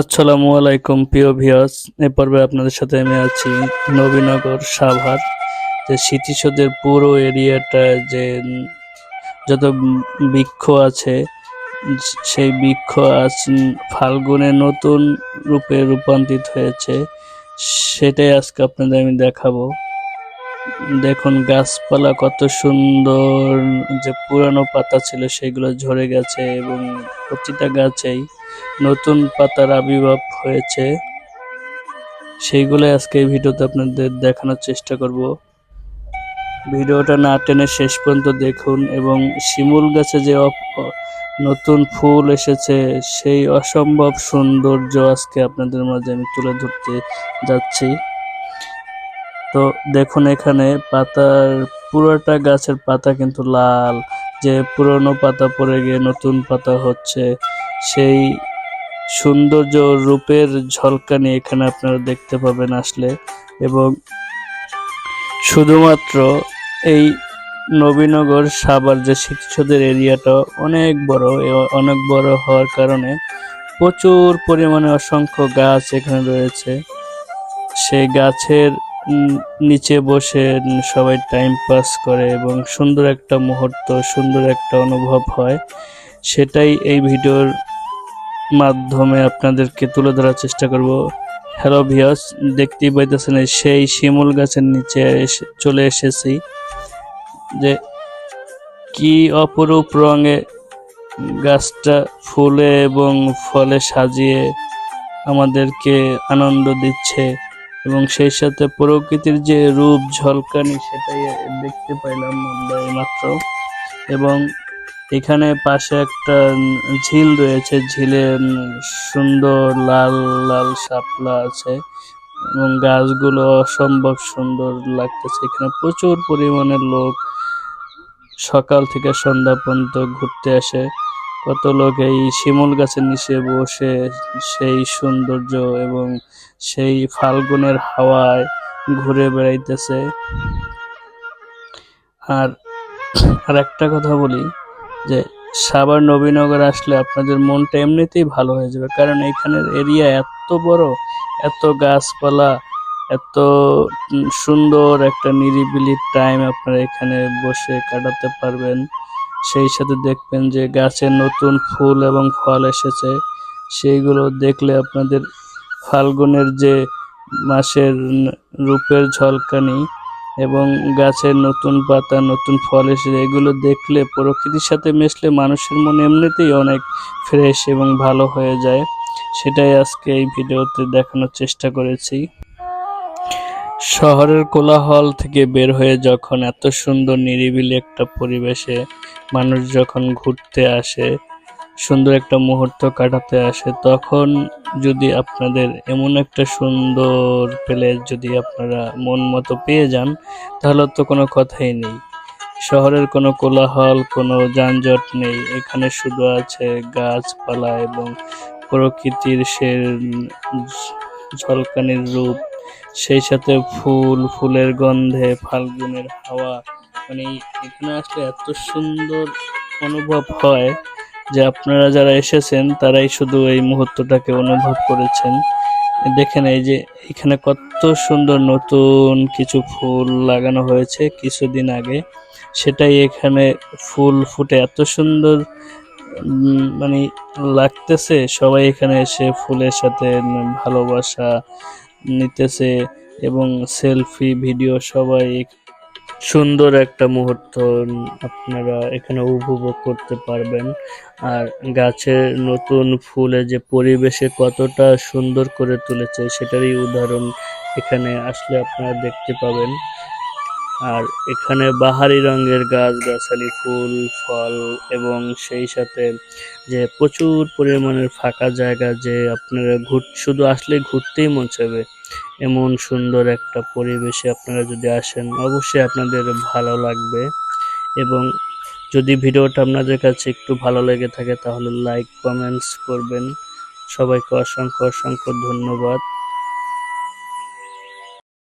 আসসালামু আলাইকুম প্রিয় ভিউয়ার্স। এ পর্বে আপনাদের সাথে আমি আছি নবীনগর সাভার, যে স্মৃতিসৌধের পুরো এরিয়াটা, যে যত বৃক্ষ আছে, সেই বৃক্ষ আজ ফাল্গুনে নতুন রূপে রূপান্তরিত হয়েছে। সেটাই আজকে আপনাদের আমি দেখাবো। দেখুন গাছপালা কত সুন্দর, যে পুরানো পাতা ছিল সেগুলো ঝরে গেছে এবং প্রতিটা গাছেই নতুন পাতার আবির্ভাব হয়েছে। সেইগুলো আজকে এই ভিডিওতে আপনাদের দেখানোর চেষ্টা করব। ভিডিওটা না টেনে শেষ পর্যন্ত দেখুন এবং শিমুল গাছে যে নতুন ফুল এসেছে, সেই অসম্ভব সৌন্দর্য আজকে আপনাদের মাঝে আমি তুলে ধরতে যাচ্ছি। তো দেখুন এখানে পাতার পুরোটা গাছের পাতা কিন্তু লাল, যে পুরনো পাতা পড়ে গিয়ে নতুন পাতা হচ্ছে, সেই সৌন্দর্য রূপের ঝলকানি এখানে আপনারা দেখতে পাবেন আসলে। এবং শুধুমাত্র এই নবীনগর সাভার যে স্মৃতিসৌধের এরিয়াটা অনেক বড় হওয়ার কারণে প্রচুর পরিমাণে অসংখ্য গাছ এখানে রয়েছে। সেই গাছের নিচে বসে সবাই টাইম পাস করে এবং সুন্দর একটা মুহূর্ত, সুন্দর একটা অনুভব হয়। সেটাই এই ভিডিওর মাধ্যমে আপনাদেরকে তুলে ধরার চেষ্টা করব। হ্যালো ভিউয়ার্স, দেখতেই পাইতেছেন সেই শিমুল গাছের নিচে চলে এসেছি। যে কি অপরূপ রঙে গাছটা ফুলে এবং ফলে সাজিয়ে আমাদেরকে আনন্দ দিচ্ছে এবং সেই সাথে প্রকৃতির যে রূপ ঝলকানি সেটাই দেখতে পাইলাম আমরা মাত্র। এবং এখানে পাশে একটা ঝিল রয়েছে, ঝিলে সুন্দর লাল লাল শাপলা আছে এবং গাছগুলো অসম্ভব সুন্দর লাগতেছে। এখানে প্রচুর পরিমাণে লোক সকাল থেকে সন্ধ্যা পর্যন্ত ঘুরতে আসে। কত লোক এই শিমুল গাছের নিচে বসে সেই সৌন্দর্য এবং সেই ফাল্গুনের হাওয়ায় ঘুরে বেড়াইতেছে। আর একটা কথা বলি, যে সাভার নবীনগর আসলে আপনাদের মনটা এমনিতেই ভালো হয়ে যাবে, কারণ এখানের এরিয়া এত বড়, এত গাছপালা, এত সুন্দর একটা নিরিবিলি টাইম আপনারা এখানে বসে কাটাতে পারবেন। সেই সাথে দেখবেন যে গাছের নতুন ফুল এবং ফল এসেছে, সেইগুলো দেখলে আপনাদের ফাল্গুনের যে মাসের রূপের ঝলকানি এবং গাছের নতুন পাতা, নতুন ফল এসে এগুলো দেখলে, প্রকৃতির সাথে মিশলে মানুষের মন এমনিতেই অনেক ফ্রেশ এবং ভালো হয়ে যায়। সেটাই আজকে এই ভিডিওতে দেখানোর চেষ্টা করেছি। শহরের কোলাহল থেকে বের হয়ে যখন এত সুন্দর নিরিবিলি একটা পরিবেশে মানুষ যখন ঘুরতে আসে, সুন্দর একটা মুহূর্ত কাটাতে আসে, তখন যদি আপনাদের এমন একটা সুন্দর প্লেস যদি আপনারা মন মতো পেয়ে যান, তাহলে তো কোনো কথাই নেই। শহরের কোনো কোলাহল, কোনো যানজট নেই, এখানে শুধু আছে গাছপালা এবং প্রকৃতির সে ঝলকানির রূপ, সেই সাথে ফুলের গন্ধে ফাল্গুনের হাওয়া। মানে এখানে আসলে এত সুন্দর অনুভব হয় যে আপনারা যারা এসেছেন তারাই শুধু এই মুহূর্তটাকে অনুভব করেছেন। দেখেন এই যে এখানে কত সুন্দর নতুন কিছু ফুল লাগানো হয়েছে কিছুদিন আগে, সেটাই এখানে ফুল ফুটে এত সুন্দর মানে লাগতেছে। সবাই এখানে এসে ফুলের সাথে ভালোবাসা নিতেছে এবং সেলফি ভিডিও সবাই সুন্দর একটা মুহূর্ত আপনারা এখানে উপভোগ করতে পারবেন। আর গাছের নতুন ফুলে যে পরিবেশে কতটা সুন্দর করে তুলেছে সেটারই উদাহরণ এখানে আসলে আপনারা দেখতে পাবেন। আর এখানে বাহারি রঙের গাছগাছালি, ফুল ফল এবং সেই সাথে যে প্রচুর পরিমাণের ফাঁকা জায়গা, যে আপনারা শুধু আসলে ঘুরতেই মন চাইবে। এমন সুন্দর একটা পরিবেশে আপনারা যদি আসেন, অবশ্যই আপনাদের ভালো লাগবে। এবং যদি ভিডিওটা আপনাদের কাছে একটু ভালো লেগে থাকে তাহলে লাইক কমেন্টস করবেন। সবাইকে অসংখ্য অসংখ্য ধন্যবাদ।